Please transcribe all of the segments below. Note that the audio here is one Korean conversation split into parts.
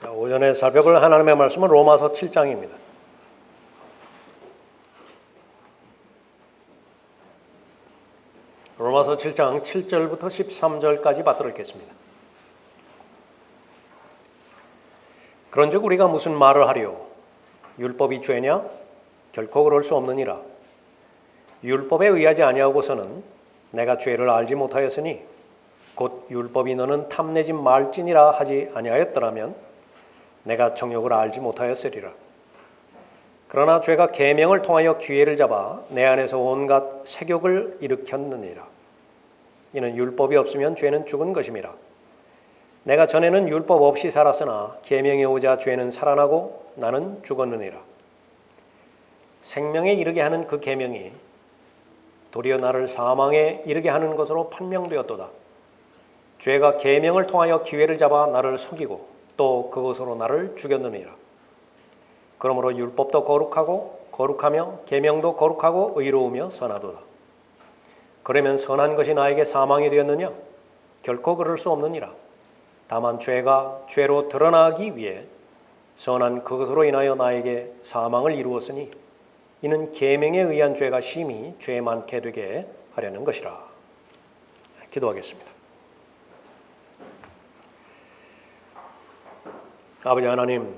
오전에 살펴볼 하나님의 말씀은 로마서 7장입니다. 로마서 7장 7절부터 13절까지 받들어 읽겠습니다. 그런즉 우리가 무슨 말을 하리요? 율법이 죄냐? 결코 그럴 수 없느니라. 율법에 의하지 아니하고서는 내가 죄를 알지 못하였으니 곧 율법이 너는 탐내지 말지니라 하지 아니하였더라면 내가 정욕을 알지 못하였으리라. 그러나 죄가 계명을 통하여 기회를 잡아 내 안에서 온갖 색욕을 일으켰느니라. 이는 율법이 없으면 죄는 죽은 것임이라. 내가 전에는 율법 없이 살았으나 계명이 오자 죄는 살아나고 나는 죽었느니라. 생명에 이르게 하는 그 계명이 도리어 나를 사망에 이르게 하는 것으로 판명되었도다. 죄가 계명을 통하여 기회를 잡아 나를 속이고 또 그것으로 나를 죽였느니라. 그러므로 율법도 거룩하고 거룩하며 계명도 거룩하고 의로우며 선하도다. 그러면 선한 것이 나에게 사망이 되었느냐? 결코 그럴 수 없느니라. 다만 죄가 죄로 드러나기 위해 선한 그것으로 인하여 나에게 사망을 이루었으니 이는 계명에 의한 죄가 심히 죄 많게 되게 하려는 것이라. 기도하겠습니다. 아버지 하나님,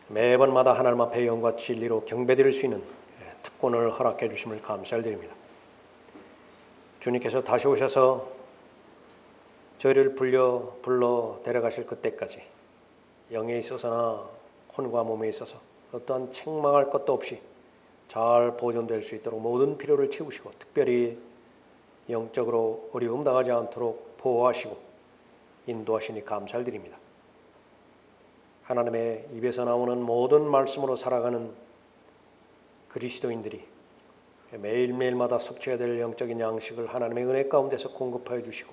매번마다 하나님 앞에 영과 진리로 경배드릴 수 있는 특권을 허락해 주심을 감사드립니다. 주님께서 다시 오셔서 저희를 불러 데려가실 그때까지 영에 있어서나 혼과 몸에 있어서 어떠한 책망할 것도 없이 잘 보존될 수 있도록 모든 필요를 채우시고 특별히 영적으로 어려움 당하지 않도록 보호하시고 인도하시니 감사드립니다. 하나님의 입에서 나오는 모든 말씀으로 살아가는 그리스도인들이 매일매일마다 섭취해야 될 영적인 양식을 하나님의 은혜 가운데서 공급하여 주시고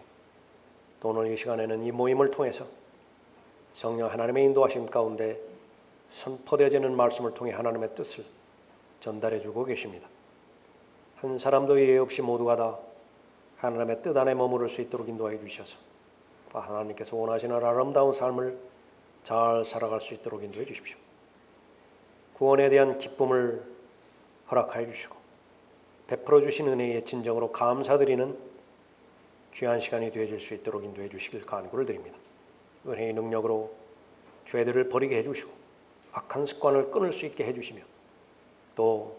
또 오늘 이 시간에는 이 모임을 통해서 성령 하나님의 인도하심 가운데 선포되어지는 말씀을 통해 하나님의 뜻을 전달해 주고 계십니다. 한 사람도 예외 없이 모두가 다 하나님의 뜻 안에 머무를 수 있도록 인도하여 주셔서 하나님께서 원하시는 아름다운 삶을 잘 살아갈 수 있도록 인도해 주십시오. 구원에 대한 기쁨을 허락하여 주시고 베풀어 주신 은혜의 진정으로 감사드리는 귀한 시간이 되어질 수 있도록 인도해 주시길 간구를 드립니다. 은혜의 능력으로 죄들을 버리게 해주시고 악한 습관을 끊을 수 있게 해주시며 또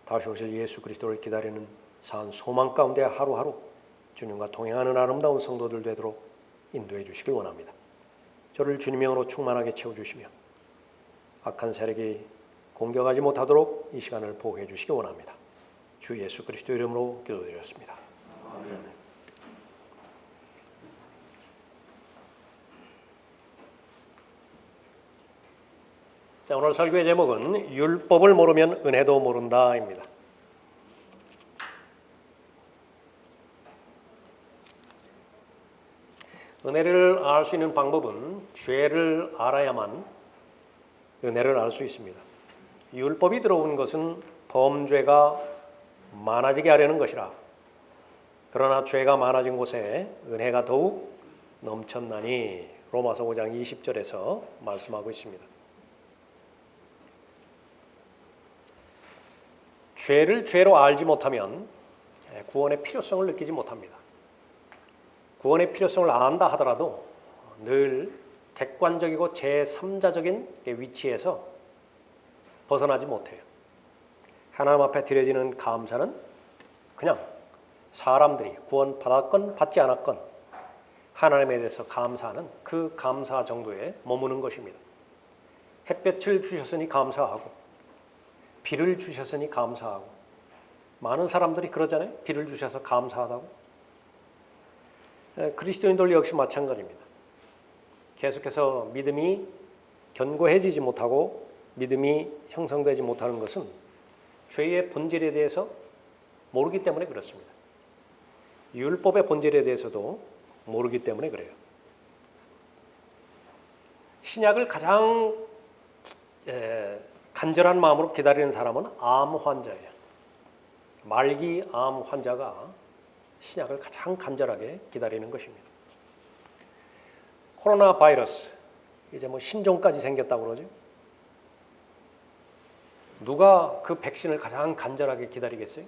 다시 오실 예수 그리스도를 기다리는 산 소망 가운데 하루하루 주님과 동행하는 아름다운 성도들 되도록 인도해 주시길 원합니다. 저를 주님의 영으로 충만하게 채워주시며 악한 세력이 공격하지 못하도록 이 시간을 보호해 주시기 원합니다. 주 예수 그리스도 이름으로 기도드렸습니다. 아멘. 자, 오늘 설교의 제목은 율법을 모르면 은혜도 모른다입니다. 은혜를 알 수 있는 방법은 죄를 알아야만 은혜를 알 수 있습니다. 율법이 들어온 것은 범죄가 많아지게 하려는 것이라. 그러나 죄가 많아진 곳에 은혜가 더욱 넘쳤나니 로마서 5장 20절에서 말씀하고 있습니다. 죄를 죄로 알지 못하면 구원의 필요성을 느끼지 못합니다. 구원의 필요성을 안다 하더라도 늘 객관적이고 제3자적인 위치에서 벗어나지 못해요. 하나님 앞에 드려지는 감사는 그냥 사람들이 구원 받았건 받지 않았건 하나님에 대해서 감사하는 그 감사 정도에 머무는 것입니다. 햇볕을 주셨으니 감사하고 비를 주셨으니 감사하고 많은 사람들이 그러잖아요. 비를 주셔서 감사하다고. 그리스도인들 역시 마찬가지입니다. 계속해서 믿음이 견고해지지 못하고 믿음이 형성되지 못하는 것은 죄의 본질에 대해서 모르기 때문에 그렇습니다. 율법의 본질에 대해서도 모르기 때문에 그래요. 신약을 가장 간절한 마음으로 기다리는 사람은 암 환자예요. 말기 암 환자가 신약을 가장 간절하게 기다리는 것입니다. 코로나 바이러스, 이제 뭐 신종까지 생겼다고 그러죠. 누가 그 백신을 가장 간절하게 기다리겠어요?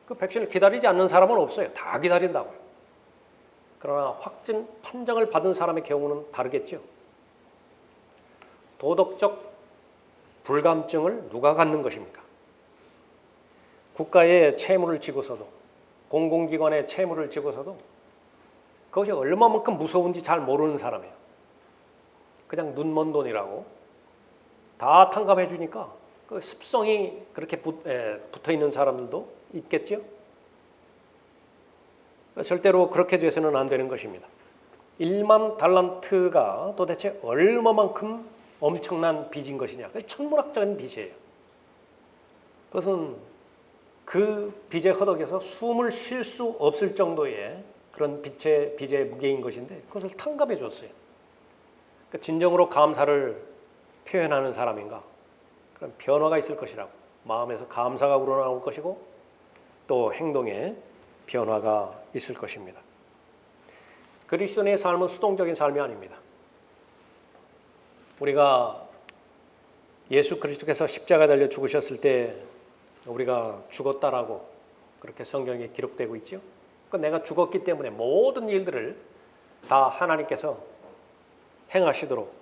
그 백신을 기다리지 않는 사람은 없어요. 다 기다린다고요. 그러나 확진 판정을 받은 사람의 경우는 다르겠죠. 도덕적 불감증을 누가 갖는 것입니까? 국가의 채무를 지고서도, 공공기관의 채무를 지고서도 그것이 얼마만큼 무서운지 잘 모르는 사람이에요. 그냥 눈먼 돈이라고 다 탕감해 주니까 그 습성이 그렇게 붙어 있는 사람들도 있겠죠. 절대로 그렇게 돼서는 안 되는 것입니다. 1만 달란트가 도대체 얼마만큼 엄청난 빚인 것이냐? 천문학적인 빚이에요. 그것은 그 빚의 허덕에서 숨을 쉴 수 없을 정도의 그런 빚의 무게인 것인데 그것을 탕감해 줬어요. 그러니까 진정으로 감사를 표현하는 사람인가? 그런 변화가 있을 것이라고. 마음에서 감사가 우러나올 것이고 또 행동에 변화가 있을 것입니다. 그리스도인의 삶은 수동적인 삶이 아닙니다. 우리가 예수 그리스도께서 십자가에 달려 죽으셨을 때 우리가 죽었다라고 그렇게 성경에 기록되고 있죠. 그러니까 내가 죽었기 때문에 모든 일들을 다 하나님께서 행하시도록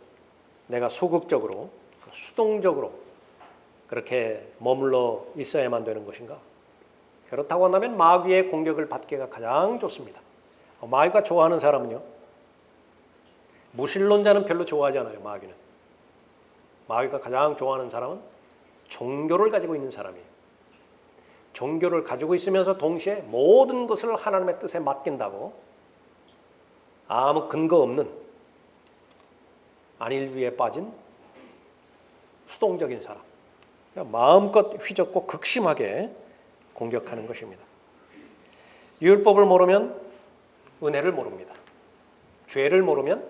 내가 소극적으로 수동적으로 그렇게 머물러 있어야만 되는 것인가? 그렇다고 한다면 마귀의 공격을 받기가 가장 좋습니다. 마귀가 좋아하는 사람은요, 무신론자는 별로 좋아하지 않아요. 마귀가 가장 좋아하는 사람은 종교를 가지고 있는 사람이에요. 종교를 가지고 있으면서 동시에 모든 것을 하나님의 뜻에 맡긴다고 아무 근거 없는 안일주의에 빠진 수동적인 사람, 마음껏 휘젓고 극심하게 공격하는 것입니다. 율법을 모르면 은혜를 모릅니다. 죄를 모르면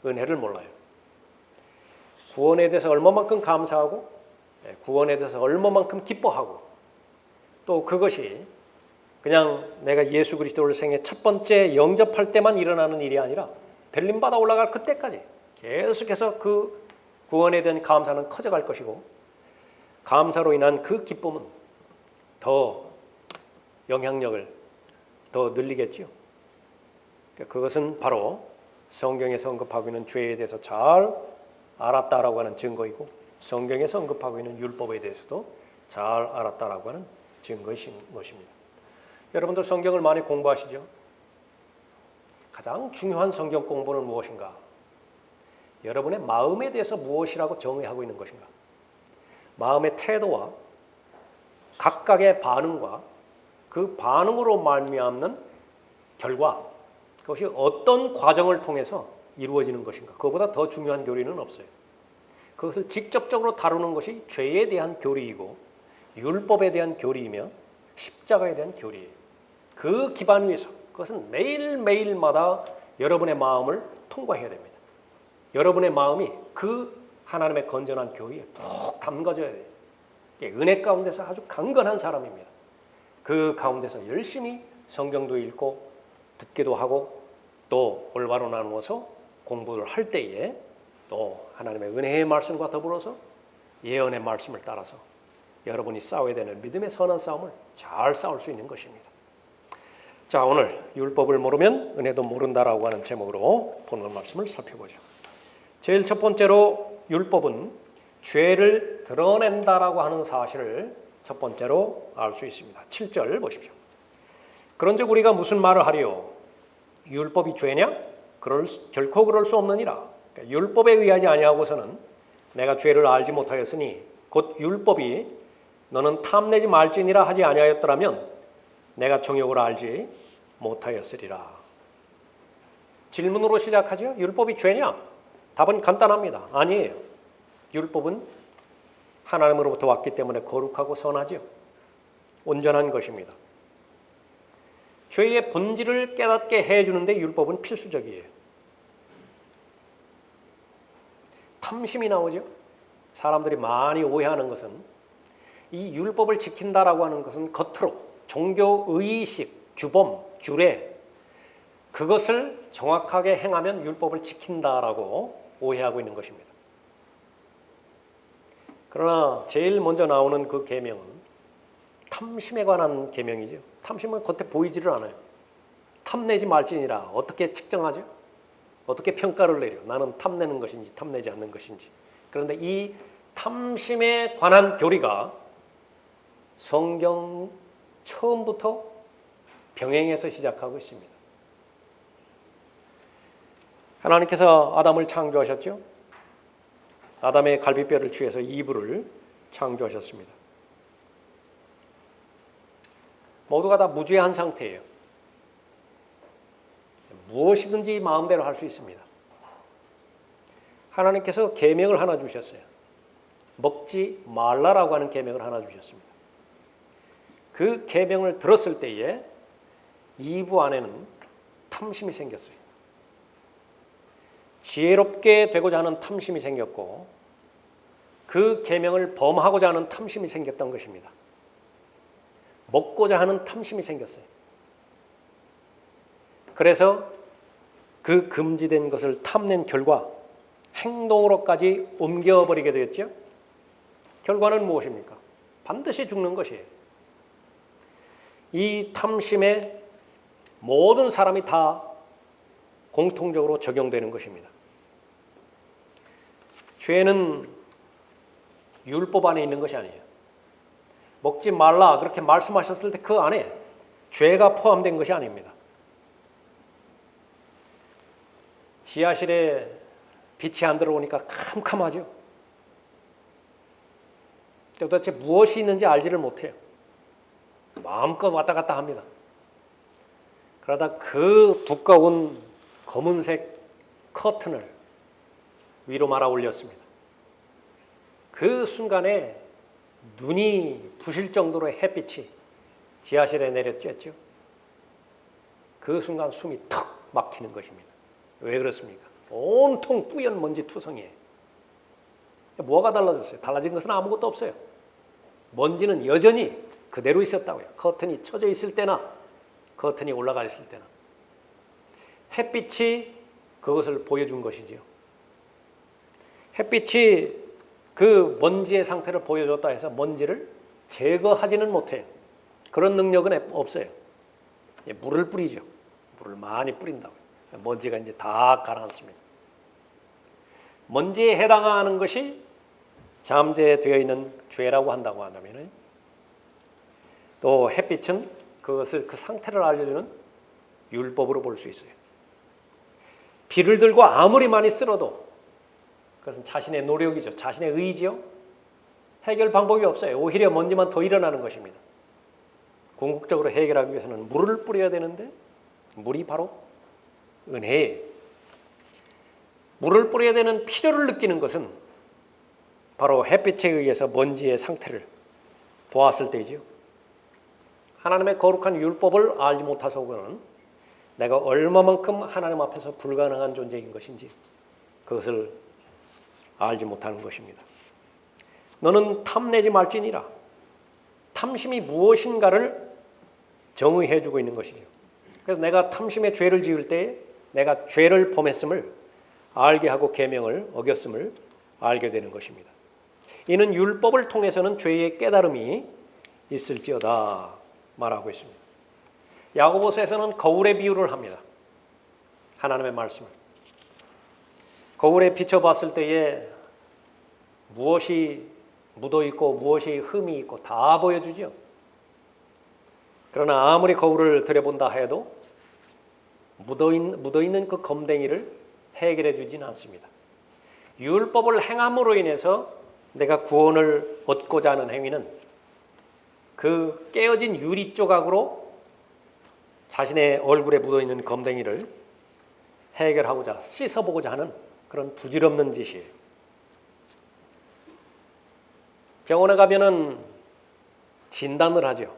은혜를 몰라요. 구원에 대해서 얼마만큼 감사하고 구원에 대해서 얼마만큼 기뻐하고 또 그것이 그냥 내가 예수 그리스도를 생애 첫 번째 영접할 때만 일어나는 일이 아니라 벨림받아 올라갈 그때까지 계속해서 그 구원에 대한 감사는 커져갈 것이고 감사로 인한 그 기쁨은 더 영향력을 더 늘리겠지요. 그것은 바로 성경에서 언급하고 있는 죄에 대해서 잘 알았다라고 하는 증거이고 성경에서 언급하고 있는 율법에 대해서도 잘 알았다라고 하는 증거인 것입니다. 여러분들 성경을 많이 공부하시죠? 가장 중요한 성경 공부는 무엇인가? 여러분의 마음에 대해서 무엇이라고 정의하고 있는 것인가? 마음의 태도와 각각의 반응과 그 반응으로 말미암는 결과, 그것이 어떤 과정을 통해서 이루어지는 것인가? 그것보다 더 중요한 교리는 없어요. 그것을 직접적으로 다루는 것이 죄에 대한 교리이고 율법에 대한 교리이며 십자가에 대한 교리예요. 그 기반 위에서 그것은 매일매일마다 여러분의 마음을 통과해야 됩니다. 여러분의 마음이 그 하나님의 건전한 교리에 푹 담가져야 돼요. 은혜 가운데서 아주 강건한 사람입니다. 그 가운데서 열심히 성경도 읽고 듣기도 하고 또 올바로 나누어서 공부를 할 때에 또 하나님의 은혜의 말씀과 더불어서 예언의 말씀을 따라서 여러분이 싸워야 되는 믿음의 선한 싸움을 잘 싸울 수 있는 것입니다. 자, 오늘 율법을 모르면 은혜도 모른다라고 하는 제목으로 본문 말씀을 살펴보죠. 제일 첫 번째로 율법은 죄를 드러낸다라고 하는 사실을 첫 번째로 알 수 있습니다. 7절 보십시오. 그런즉 우리가 무슨 말을 하리요? 율법이 죄냐? 결코 그럴 수 없느니라. 그러니까 율법에 의하지 아니하고서는 내가 죄를 알지 못하였으니 곧 율법이 너는 탐내지 말지니라 하지 아니하였더라면 내가 정욕을 알지 못하였으리라. 질문으로 시작하죠. 율법이 죄냐? 답은 간단합니다. 아니에요. 율법은 하나님으로부터 왔기 때문에 거룩하고 선하죠. 온전한 것입니다. 죄의 본질을 깨닫게 해주는데 율법은 필수적이에요. 탐심이 나오죠. 사람들이 많이 오해하는 것은 이 율법을 지킨다라고 하는 것은 겉으로 종교 의식, 규범, 규례 그것을 정확하게 행하면 율법을 지킨다라고 오해하고 있는 것입니다. 그러나 제일 먼저 나오는 그 계명은 탐심에 관한 계명이죠. 탐심은 겉에 보이지를 않아요. 탐내지 말지니라. 어떻게 측정하죠? 어떻게 평가를 내려? 나는 탐내는 것인지 탐내지 않는 것인지. 그런데 이 탐심에 관한 교리가 성경 처음부터 병행해서 시작하고 있습니다. 하나님께서 아담을 창조하셨죠. 아담의 갈비뼈를 취해서 이브를 창조하셨습니다. 모두가 다 무죄한 상태예요. 무엇이든지 마음대로 할 수 있습니다. 하나님께서 계명을 하나 주셨어요. 먹지 말라라고 하는 계명을 하나 주셨습니다. 그 계명을 들었을 때에 이브 안에는 탐심이 생겼어요. 지혜롭게 되고자 하는 탐심이 생겼고 그 계명을 범하고자 하는 탐심이 생겼던 것입니다. 먹고자 하는 탐심이 생겼어요. 그래서 그 금지된 것을 탐낸 결과 행동으로까지 옮겨버리게 되었죠. 결과는 무엇입니까? 반드시 죽는 것이에요. 이 탐심에 모든 사람이 다 공통적으로 적용되는 것입니다. 죄는 율법 안에 있는 것이 아니에요. 먹지 말라 그렇게 말씀하셨을 때 그 안에 죄가 포함된 것이 아닙니다. 지하실에 빛이 안 들어오니까 캄캄하죠. 도대체 무엇이 있는지 알지를 못해요. 마음껏 왔다 갔다 합니다. 그러다 그 두꺼운 검은색 커튼을 위로 말아 올렸습니다. 그 순간에 눈이 부실 정도로 햇빛이 지하실에 내려쬐죠. 그 순간 숨이 턱 막히는 것입니다. 왜 그렇습니까? 온통 뿌연 먼지 투성이에요. 뭐가 달라졌어요? 달라진 것은 아무것도 없어요. 먼지는 여전히 그대로 있었다고요. 커튼이 쳐져 있을 때나 커튼이 올라가 있을 때나. 햇빛이 그것을 보여준 것이지요. 햇빛이 그 먼지의 상태를 보여줬다 해서 먼지를 제거하지는 못해요. 그런 능력은 없어요. 물을 뿌리죠. 물을 많이 뿌린다고요. 먼지가 이제 다 가라앉습니다. 먼지에 해당하는 것이 잠재되어 있는 죄라고 한다고 한다면 또 햇빛은 그것을 그 상태를 알려주는 율법으로 볼 수 있어요. 비를 들고 아무리 많이 쓸어도 그것은 자신의 노력이죠. 자신의 의지요. 해결 방법이 없어요. 오히려 먼지만 더 일어나는 것입니다. 궁극적으로 해결하기 위해서는 물을 뿌려야 되는데 물이 바로 은혜예요. 물을 뿌려야 되는 필요를 느끼는 것은 바로 햇빛에 의해서 먼지의 상태를 보았을 때이죠. 하나님의 거룩한 율법을 알지 못하고는 내가 얼마만큼 하나님 앞에서 불가능한 존재인 것인지 그것을 알지 못하는 것입니다. 너는 탐내지 말지니라. 탐심이 무엇인가를 정의해 주고 있는 것이죠. 그래서 내가 탐심의 죄를 지을 때 내가 죄를 범했음을 알게 하고 계명을 어겼음을 알게 되는 것입니다. 이는 율법을 통해서는 죄의 깨달음이 있을지어다 말하고 있습니다. 야고보서에서는 거울의 비유를 합니다. 하나님의 말씀을. 거울에 비춰봤을 때에 무엇이 묻어있고 무엇이 흠이 있고 다 보여주죠. 그러나 아무리 거울을 들여본다 해도 묻어있는 그 검댕이를 해결해 주지는 않습니다. 율법을 행함으로 인해서 내가 구원을 얻고자 하는 행위는 그 깨어진 유리 조각으로 자신의 얼굴에 묻어있는 검댕이를 해결하고자 씻어보고자 하는 그런 부질없는 짓이에요. 병원에 가면은 진단을 하죠.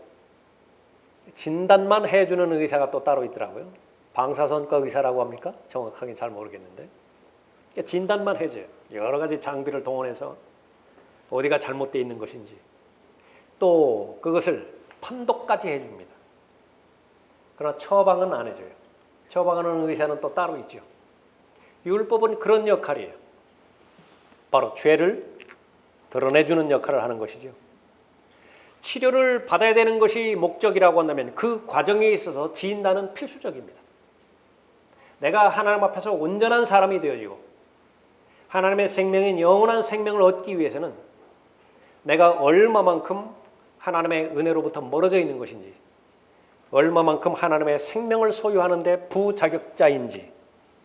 진단만 해주는 의사가 또 따로 있더라고요. 방사선과 의사라고 합니까? 정확하게 잘 모르겠는데 진단만 해줘요. 여러 가지 장비를 동원해서 어디가 잘못되어 있는 것인지 또 그것을 판독까지 해줍니다. 그러나 처방은 안 해줘요. 처방하는 의사는 또 따로 있죠. 율법은 그런 역할이에요. 바로 죄를 드러내주는 역할을 하는 것이죠. 치료를 받아야 되는 것이 목적이라고 한다면 그 과정에 있어서 진단은 필수적입니다. 내가 하나님 앞에서 온전한 사람이 되어지고 하나님의 생명인 영원한 생명을 얻기 위해서는 내가 얼마만큼 하나님의 은혜로부터 멀어져 있는 것인지, 얼마만큼 하나님의 생명을 소유하는 데 부자격자인지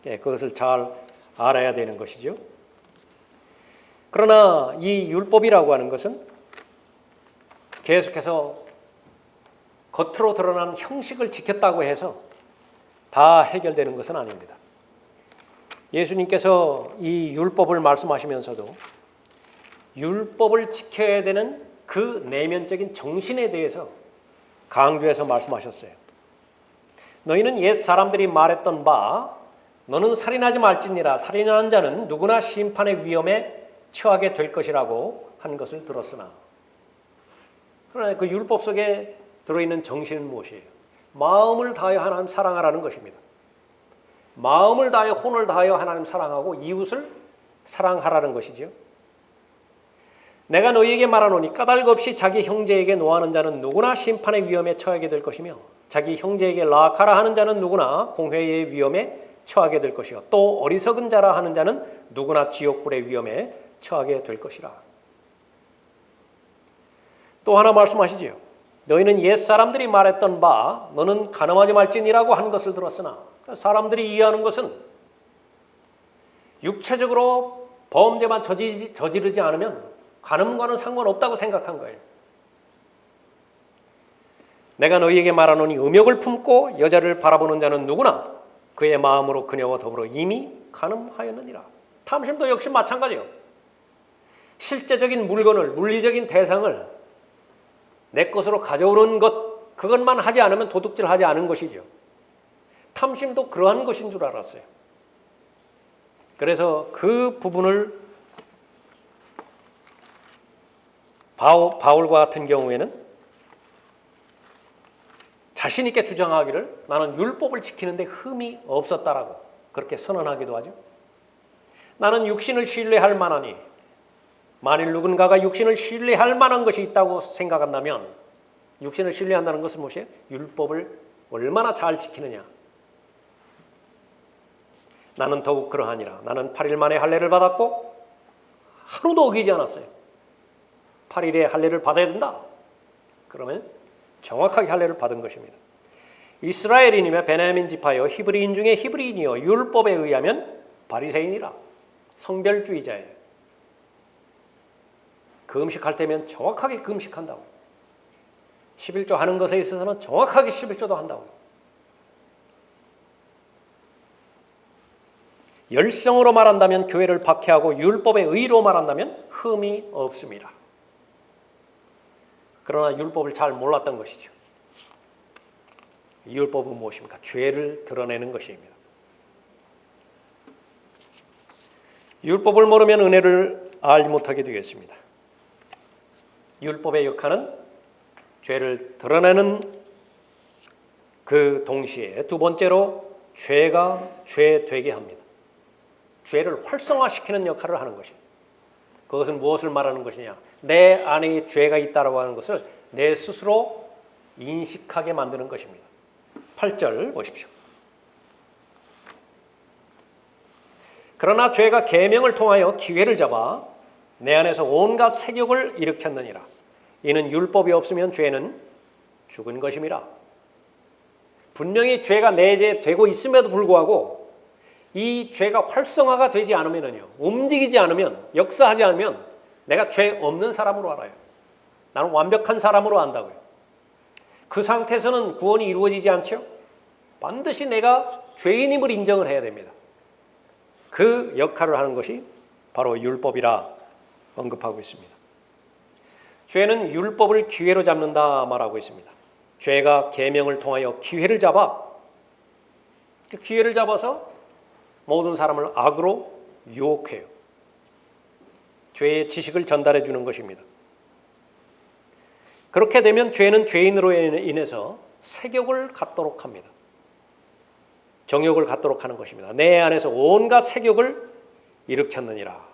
그것을 잘 알아야 되는 것이죠. 그러나 이 율법이라고 하는 것은 계속해서 겉으로 드러난 형식을 지켰다고 해서 다 해결되는 것은 아닙니다. 예수님께서 이 율법을 말씀하시면서도 율법을 지켜야 되는 그 내면적인 정신에 대해서 강조해서 말씀하셨어요. 너희는 옛 사람들이 말했던 바 너는 살인하지 말지니라 살인하는 자는 누구나 심판의 위험에 처하게 될 것이라고 한 것을 들었으나, 그러나 그 율법 속에 들어있는 정신은 무엇이에요? 마음을 다하여 하나님 사랑하라는 것입니다. 마음을 다하여 혼을 다하여 하나님 사랑하고 이웃을 사랑하라는 것이죠. 내가 너희에게 말하노니 까닭 없이 자기 형제에게 노하는 자는 누구나 심판의 위험에 처하게 될 것이며 자기 형제에게 라카라 하는 자는 누구나 공회의 위험에 처하게 될 것이요 또 어리석은 자라 하는 자는 누구나 지옥불의 위험에 처하게 될 것이라. 또 하나 말씀하시지요. 너희는 옛 사람들이 말했던 바 너는 간음하지 말지니라고 한 것을 들었으나, 사람들이 이해하는 것은 육체적으로 범죄만 저지르지 않으면 간음과는 상관없다고 생각한 거예요. 내가 너희에게 말하노니 음욕을 품고 여자를 바라보는 자는 누구나 그의 마음으로 그녀와 더불어 이미 간음하였느니라. 탐심도 역시 마찬가지예요. 실제적인 물건을, 물리적인 대상을 내 것으로 가져오는 것, 그것만 하지 않으면 도둑질하지 않은 것이죠. 탐심도 그러한 것인 줄 알았어요. 그래서 그 부분을 바울과 같은 경우에는 자신 있게 주장하기를 나는 율법을 지키는데 흠이 없었다라고 그렇게 선언하기도 하죠. 나는 육신을 신뢰할 만하니, 만일 누군가가 육신을 신뢰할 만한 것이 있다고 생각한다면, 육신을 신뢰한다는 것은 무엇이에요? 율법을 얼마나 잘 지키느냐. 나는 더욱 그러하니라. 나는 8일 만에 할례를 받았고 하루도 어기지 않았어요. 8일에 할례를 받아야 된다. 그러면 정확하게 할례를 받은 것입니다. 이스라엘인이며 베냐민 지파여 히브리인 중에 히브리인이여 율법에 의하면 바리새인이라. 성별주의자예요. 금식할 때면 정확하게 금식한다고. 11조 하는 것에 있어서는 정확하게 11조도 한다고. 열성으로 말한다면 교회를 박해하고 율법의 의로 말한다면 흠이 없습니다. 그러나 율법을 잘 몰랐던 것이죠. 율법은 무엇입니까? 죄를 드러내는 것입니다. 율법을 모르면 은혜를 알지 못하게 되겠습니다. 율법의 역할은 죄를 드러내는 그 동시에 두 번째로 죄가 죄 되게 합니다. 죄를 활성화시키는 역할을 하는 것입니다. 그것은 무엇을 말하는 것이냐? 내 안에 죄가 있다고 하는 것을 내 스스로 인식하게 만드는 것입니다. 8절 보십시오. 그러나 죄가 계명을 통하여 기회를 잡아 내 안에서 온갖 세욕을 일으켰느니라. 이는 율법이 없으면 죄는 죽은 것임이라. 분명히 죄가 내재되고 있음에도 불구하고 이 죄가 활성화가 되지 않으면요, 움직이지 않으면, 역사하지 않으면 내가 죄 없는 사람으로 알아요. 나는 완벽한 사람으로 안다고요. 그 상태에서는 구원이 이루어지지 않죠. 반드시 내가 죄인임을 인정을 해야 됩니다. 그 역할을 하는 것이 바로 율법이라 언급하고 있습니다. 죄는 율법을 기회로 잡는다 말하고 있습니다. 죄가 계명을 통하여 기회를 잡아, 기회를 잡아서 모든 사람을 악으로 유혹해요. 죄의 지식을 전달해 주는 것입니다. 그렇게 되면 죄는 죄인으로 인해서 세욕을 갖도록 합니다. 정욕을 갖도록 하는 것입니다. 내 안에서 온갖 색욕을 일으켰느니라.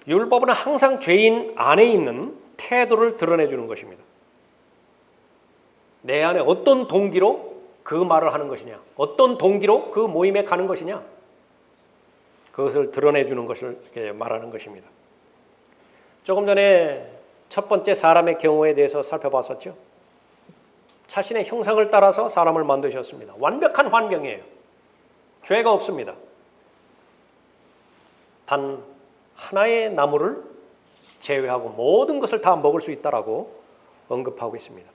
율법은 항상 죄인 안에 있는 태도를 드러내주는 것입니다. 내 안에 어떤 동기로 그 말을 하는 것이냐, 어떤 동기로 그 모임에 가는 것이냐, 그것을 드러내주는 것을 이렇게 말하는 것입니다. 조금 전에 첫 번째 사람의 경우에 대해서 살펴봤었죠. 자신의 형상을 따라서 사람을 만드셨습니다. 완벽한 환경이에요. 죄가 없습니다. 단 하나의 나무를 제외하고 모든 것을 다 먹을 수 있다라고 언급하고 있습니다.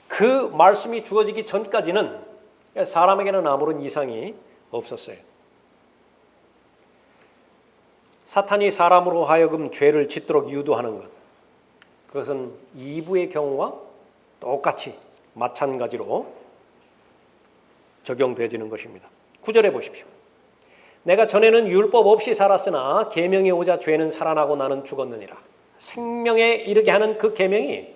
그 말씀이 주어지기 전까지는 사람에게는 아무런 이상이 없었어요. 사탄이 사람으로 하여금 죄를 짓도록 유도하는 것, 그것은 이브의 경우와 똑같이 마찬가지로 적용되어지는 것입니다. 9절에 보십시오. 내가 전에는 율법 없이 살았으나 계명이 오자 죄는 살아나고 나는 죽었느니라. 생명에 이르게 하는 그 계명이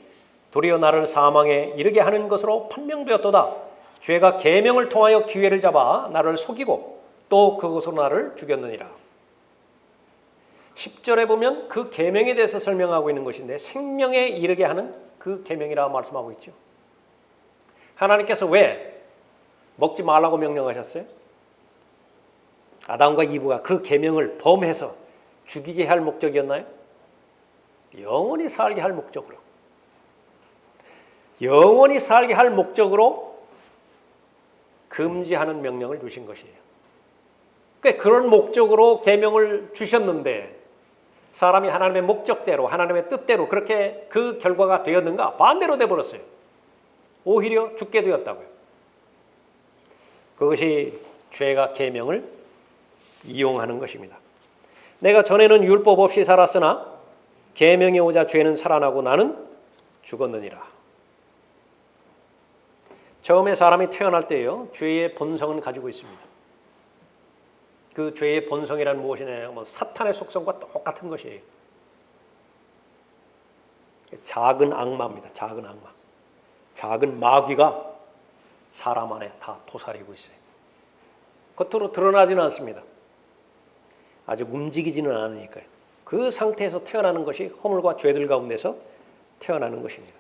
도리어 나를 사망에 이르게 하는 것으로 판명되었도다. 죄가 계명을 통하여 기회를 잡아 나를 속이고 또 그것으로 나를 죽였느니라. 10절에 보면 그 계명에 대해서 설명하고 있는 것인데 생명에 이르게 하는 그 계명이라 말씀하고 있죠. 하나님께서 왜 먹지 말라고 명령하셨어요? 아담과 이브가 그 계명을 범해서 죽이게 할 목적이었나요? 영원히 살게 할 목적으로. 영원히 살게 할 목적으로 금지하는 명령을 주신 것이에요. 그러니까 그런 목적으로 계명을 주셨는데 사람이 하나님의 목적대로 하나님의 뜻대로 그렇게 그 결과가 되었는가? 반대로 되어버렸어요. 오히려 죽게 되었다고요. 그것이 죄가 계명을 이용하는 것입니다. 내가 전에는 율법 없이 살았으나 계명이 오자 죄는 살아나고 나는 죽었느니라. 처음에 사람이 태어날 때요, 죄의 본성은 가지고 있습니다. 그 죄의 본성이란 무엇이냐면 사탄의 속성과 똑같은 것이에요. 작은 악마입니다. 작은 악마. 작은 마귀가 사람 안에 다 도사리고 있어요. 겉으로 드러나지는 않습니다. 아직 움직이지는 않으니까요. 그 상태에서 태어나는 것이 허물과 죄들 가운데서 태어나는 것입니다.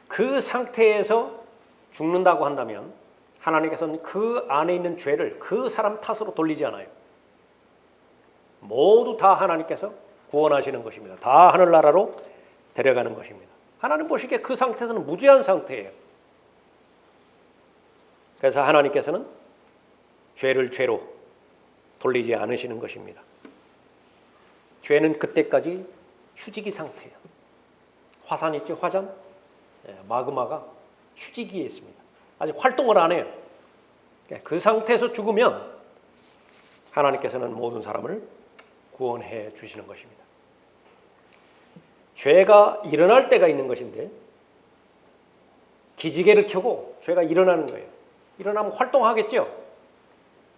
그 상태에서 죽는다고 한다면 하나님께서는 그 안에 있는 죄를 그 사람 탓으로 돌리지 않아요. 모두 다 하나님께서 구원하시는 것입니다. 다 하늘나라로 데려가는 것입니다. 하나님 보시기에 그 상태에서는 무죄한 상태예요. 그래서 하나님께서는 죄를 죄로 돌리지 않으시는 것입니다. 죄는 그때까지 휴지기 상태예요. 화산 있죠? 화산? 마그마가 휴지기에 있습니다. 아직 활동을 안 해요. 그 상태에서 죽으면 하나님께서는 모든 사람을 구원해 주시는 것입니다. 죄가 일어날 때가 있는 것인데 기지개를 켜고 죄가 일어나는 거예요. 일어나면 활동하겠죠.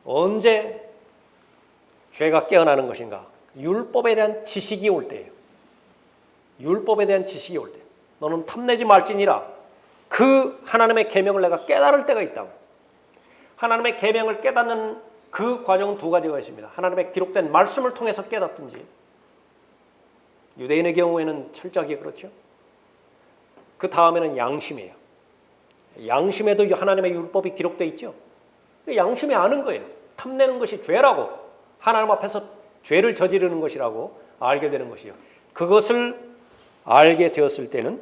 언제 죄가 깨어나는 것인가? 율법에 대한 지식이 올 때예요. 율법에 대한 지식이 올 때. 너는 탐내지 말지니라. 그 하나님의 계명을 내가 깨달을 때가 있다고. 하나님의 계명을 깨닫는 그 과정은 두 가지가 있습니다. 하나님의 기록된 말씀을 통해서 깨닫든지, 유대인의 경우에는 철저하게 그렇죠. 그 다음에는 양심이에요. 양심에도 하나님의 율법이 기록되어 있죠. 양심이 아는 거예요. 탐내는 것이 죄라고, 하나님 앞에서 죄를 저지르는 것이라고 알게 되는 것이요. 그것을 알게 되었을 때는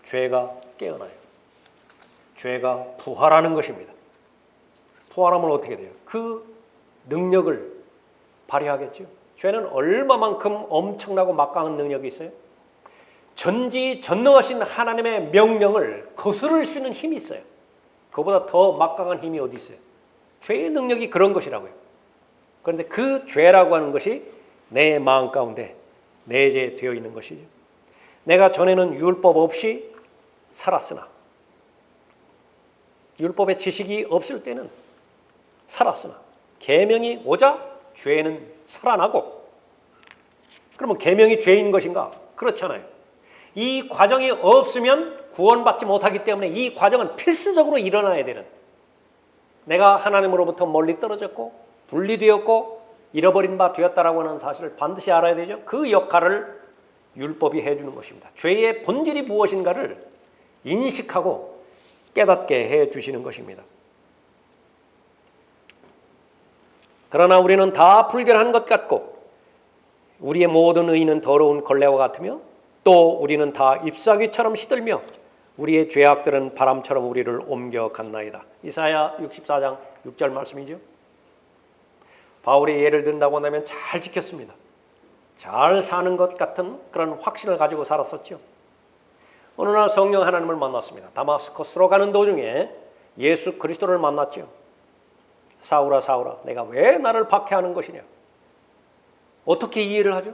죄가 깨어나요. 죄가 부활하는 것입니다. 부활하면 어떻게 돼요? 그 능력을 발휘하겠죠. 죄는 얼마만큼 엄청나고 막강한 능력이 있어요? 전지전능하신 하나님의 명령을 거스를 수 있는 힘이 있어요. 그보다 더 막강한 힘이 어디 있어요? 죄의 능력이 그런 것이라고요. 그런데 그 죄라고 하는 것이 내 마음 가운데 내재되어 있는 것이죠. 내가 전에는 율법 없이 살았으나, 율법의 지식이 없을 때는 살았으나 계명이 오자 죄는 살아나고, 그러면 계명이 죄인 것인가? 그렇잖아요. 이 과정이 없으면 구원받지 못하기 때문에 이 과정은 필수적으로 일어나야 되는, 내가 하나님으로부터 멀리 떨어졌고 분리되었고 잃어버린 바 되었다라고 하는 사실을 반드시 알아야 되죠. 그 역할을 율법이 해주는 것입니다. 죄의 본질이 무엇인가를 인식하고 깨닫게 해주시는 것입니다. 그러나 우리는 다 불결한 것 같고 우리의 모든 의는 더러운 걸레와 같으며 또 우리는 다 잎사귀처럼 시들며 우리의 죄악들은 바람처럼 우리를 옮겨갔나이다. 이사야 64장 6절 말씀이죠. 바울의 예를 든다고 한다면 잘 지켰습니다. 잘 사는 것 같은 그런 확신을 가지고 살았었죠. 어느 날 성령 하나님을 만났습니다. 다마스커스로 가는 도중에 예수 그리스도를 만났죠. 사울아 사울아 내가 왜 나를 박해하는 것이냐. 어떻게 이해를 하죠?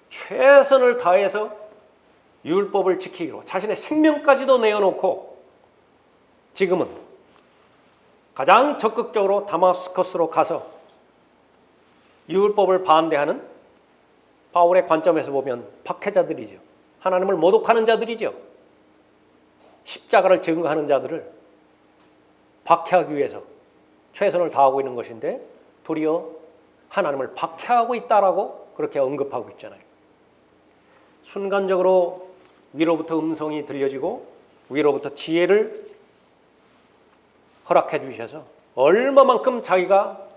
최선을 다해서 율법을 지키기로 자신의 생명까지도 내어놓고 지금은 가장 적극적으로 다마스커스로 가서 율법을 반대하는, 바울의 관점에서 보면 박해자들이죠. 하나님을 모독하는 자들이죠. 십자가를 증거하는 자들을 박해하기 위해서 최선을 다하고 있는 것인데 도리어 하나님을 박해하고 있다라고 그렇게 언급하고 있잖아요. 순간적으로 위로부터 음성이 들려지고 위로부터 지혜를 허락해 주셔서 얼마만큼 자기가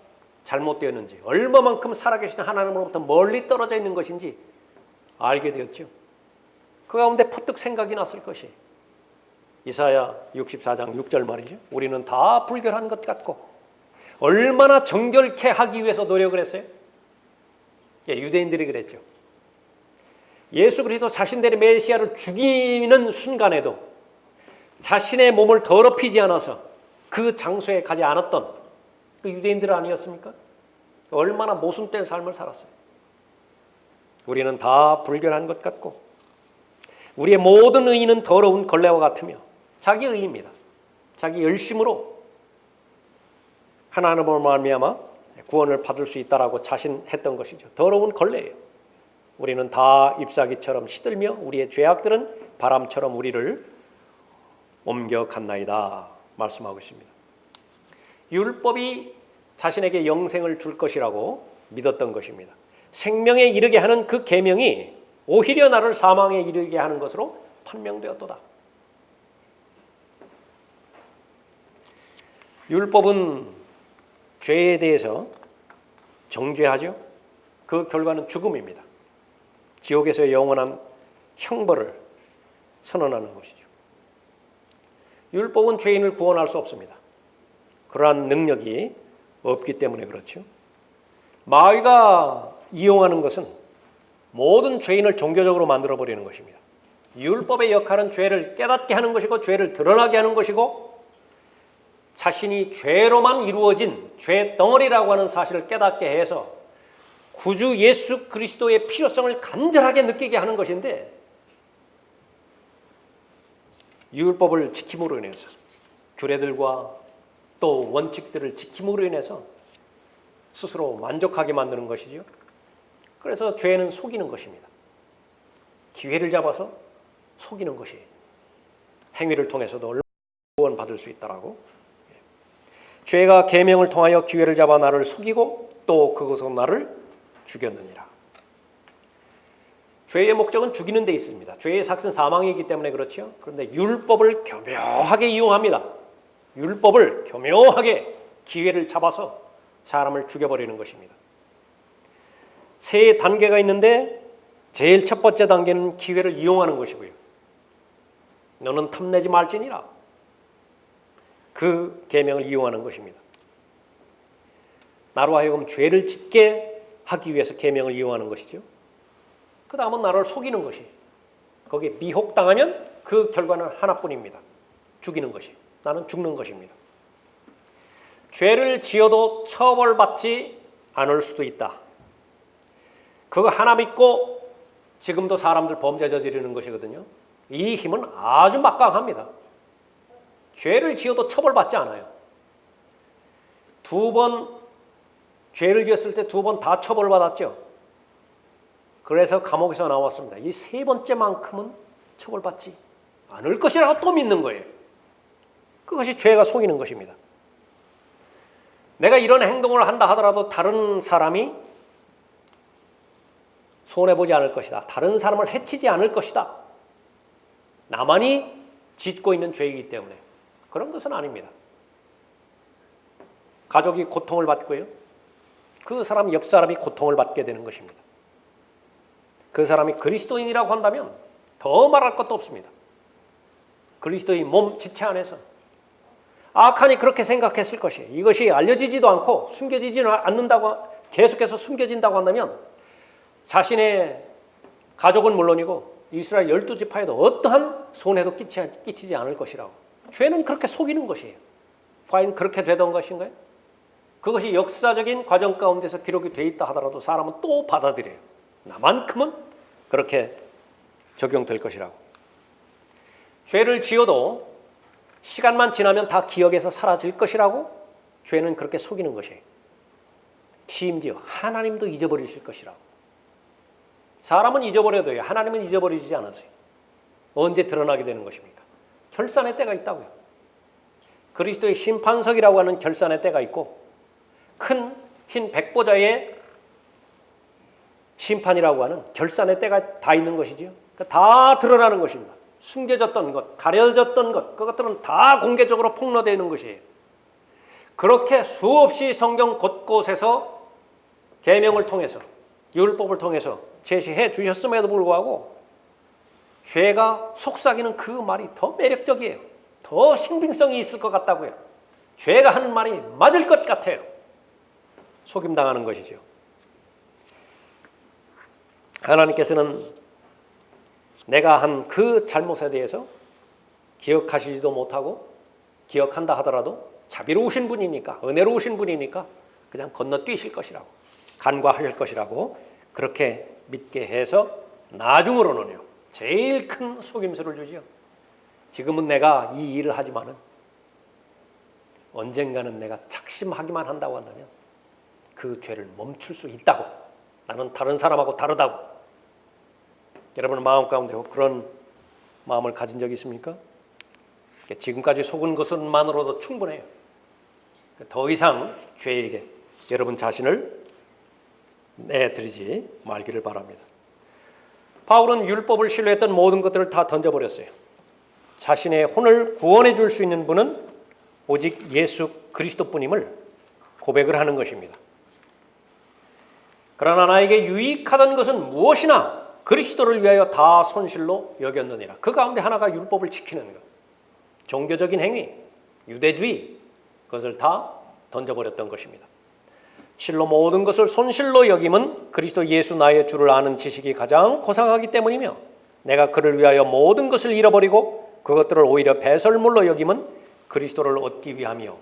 잘못되었는지, 얼마만큼 살아계신 하나님으로부터 멀리 떨어져 있는 것인지 알게 되었죠. 그 가운데 퍼뜩 생각이 났을 것이 이사야 64장 6절 말이죠. 우리는 다 불결한 것 같고, 얼마나 정결케 하기 위해서 노력을 했어요? 유대인들이 그랬죠. 예수 그리스도 자신들의 메시아를 죽이는 순간에도 자신의 몸을 더럽히지 않아서 그 장소에 가지 않았던 그 유대인들 아니었습니까? 얼마나 모순된 삶을 살았어요. 우리는 다 불결한 것 같고 우리의 모든 의는 더러운 걸레와 같으며, 자기 의입니다. 자기 열심으로 하나님으로 말미암아 구원을 받을 수 있다라고 자신했던 것이죠. 더러운 걸레예요. 우리는 다 잎사귀처럼 시들며 우리의 죄악들은 바람처럼 우리를 옮겨갔나이다 말씀하고 있습니다. 율법이 자신에게 영생을 줄 것이라고 믿었던 것입니다. 생명에 이르게 하는 그 계명이 오히려 나를 사망에 이르게 하는 것으로 판명되었도다. 율법은 죄에 대해서 정죄하죠. 그 결과는 죽음입니다. 지옥에서 영원한 형벌을 선언하는 것이죠. 율법은 죄인을 구원할 수 없습니다. 그러한 능력이 없기 때문에 그렇죠. 마귀가 이용하는 것은 모든 죄인을 종교적으로 만들어버리는 것입니다. 율법의 역할은 죄를 깨닫게 하는 것이고 죄를 드러나게 하는 것이고 자신이 죄로만 이루어진 죄 덩어리라고 하는 사실을 깨닫게 해서 구주 예수 그리스도의 필요성을 간절하게 느끼게 하는 것인데, 율법을 지킴으로 인해서 규례들과 또 원칙들을 지킴으로 인해서 스스로 만족하게 만드는 것이죠. 그래서 죄는 속이는 것입니다. 기회를 잡아서 속이는 것이 행위를 통해서도 얼마나 구원받을 수 있다라고. 죄가 계명을 통하여 기회를 잡아 나를 속이고 또 그것으로 나를 죽였느니라. 죄의 목적은 죽이는 데 있습니다. 죄의 삭은 사망이기 때문에 그렇죠. 그런데 율법을 교묘하게 이용합니다. 율법을 교묘하게 기회를 잡아서 사람을 죽여버리는 것입니다. 세 단계가 있는데 제일 첫 번째 단계는 기회를 이용하는 것이고요. 너는 탐내지 말지니라. 그 계명을 이용하는 것입니다. 나로 하여금 죄를 짓게 하기 위해서 계명을 이용하는 것이죠. 그 다음은 나를 속이는 것이, 거기에 미혹당하면 그 결과는 하나뿐입니다. 죽이는 것이, 나는 죽는 것입니다. 죄를 지어도 처벌받지 않을 수도 있다. 그거 하나 믿고 지금도 사람들 범죄 저지르는 것이거든요. 이 힘은 아주 막강합니다. 죄를 지어도 처벌받지 않아요. 두 번 죄를 지었을 때 두 번 다 처벌받았죠. 그래서 감옥에서 나왔습니다. 이 세 번째만큼은 처벌받지 않을 것이라고 또 믿는 거예요. 그것이 죄가 속이는 것입니다. 내가 이런 행동을 한다 하더라도 다른 사람이 손해보지 않을 것이다. 다른 사람을 해치지 않을 것이다. 나만이 짓고 있는 죄이기 때문에 그런 것은 아닙니다. 가족이 고통을 받고요. 그 사람 옆 사람이 고통을 받게 되는 것입니다. 그 사람이 그리스도인이라고 한다면 더 말할 것도 없습니다. 그리스도의 몸 지체 안에서 악한이 그렇게 생각했을 것이에요. 이것이 알려지지도 않고 숨겨지지는 않는다고 계속해서 숨겨진다고 한다면 자신의 가족은 물론이고 이스라엘 12지파에도 어떠한 손해도 끼치지 않을 것이라고. 죄는 그렇게 속이는 것이에요. 과연 그렇게 되던 것인가요? 그것이 역사적인 과정 가운데서 기록이 돼 있다 하더라도 사람은 또 받아들여요. 나만큼은 그렇게 적용될 것이라고. 죄를 지어도 시간만 지나면 다 기억에서 사라질 것이라고 죄는 그렇게 속이는 것이에요. 심지어 하나님도 잊어버리실 것이라고. 사람은 잊어버려도요. 하나님은 잊어버리지 않으세요. 언제 드러나게 되는 것입니까? 결산의 때가 있다고요. 그리스도의 심판석이라고 하는 결산의 때가 있고 큰 흰 백보자의 심판이라고 하는 결산의 때가 다 있는 것이지요. 다 드러나는 것입니다. 숨겨졌던 것, 가려졌던 것, 그것들은 다 공개적으로 폭로되어 있는 것이에요. 그렇게 수없이 성경 곳곳에서 계명을 통해서 율법을 통해서 제시해 주셨음에도 불구하고 죄가 속삭이는 그 말이 더 매력적이에요. 더 신빙성이 있을 것 같다고요. 죄가 하는 말이 맞을 것 같아요. 속임당하는 것이죠. 하나님께서는 내가 한 그 잘못에 대해서 기억하시지도 못하고 기억한다 하더라도 자비로우신 분이니까 은혜로우신 분이니까 그냥 건너뛰실 것이라고 간과하실 것이라고 그렇게 믿게 해서 나중으로는요 제일 큰 속임수를 주죠. 지금은 내가 이 일을 하지만은 언젠가는 내가 착심하기만 한다고 한다면 그 죄를 멈출 수 있다고. 나는 다른 사람하고 다르다고. 여러분 마음 가운데 그런 마음을 가진 적이 있습니까? 지금까지 속은 것만으로도 충분해요. 더 이상 죄에게 여러분 자신을 내드리지 말기를 바랍니다. 바울은 율법을 신뢰했던 모든 것들을 다 던져버렸어요. 자신의 혼을 구원해 줄 수 있는 분은 오직 예수 그리스도뿐임을 고백을 하는 것입니다. 그러나 나에게 유익하던 것은 무엇이나 그리스도를 위하여 다 손실로 여겼느니라. 그 가운데 하나가 율법을 지키는 것. 종교적인 행위, 유대주의, 그것을 다 던져버렸던 것입니다. 실로 모든 것을 손실로 여김은 그리스도 예수 나의 주를 아는 지식이 가장 고상하기 때문이며 내가 그를 위하여 모든 것을 잃어버리고 그것들을 오히려 배설물로 여김은 그리스도를 얻기 위함이요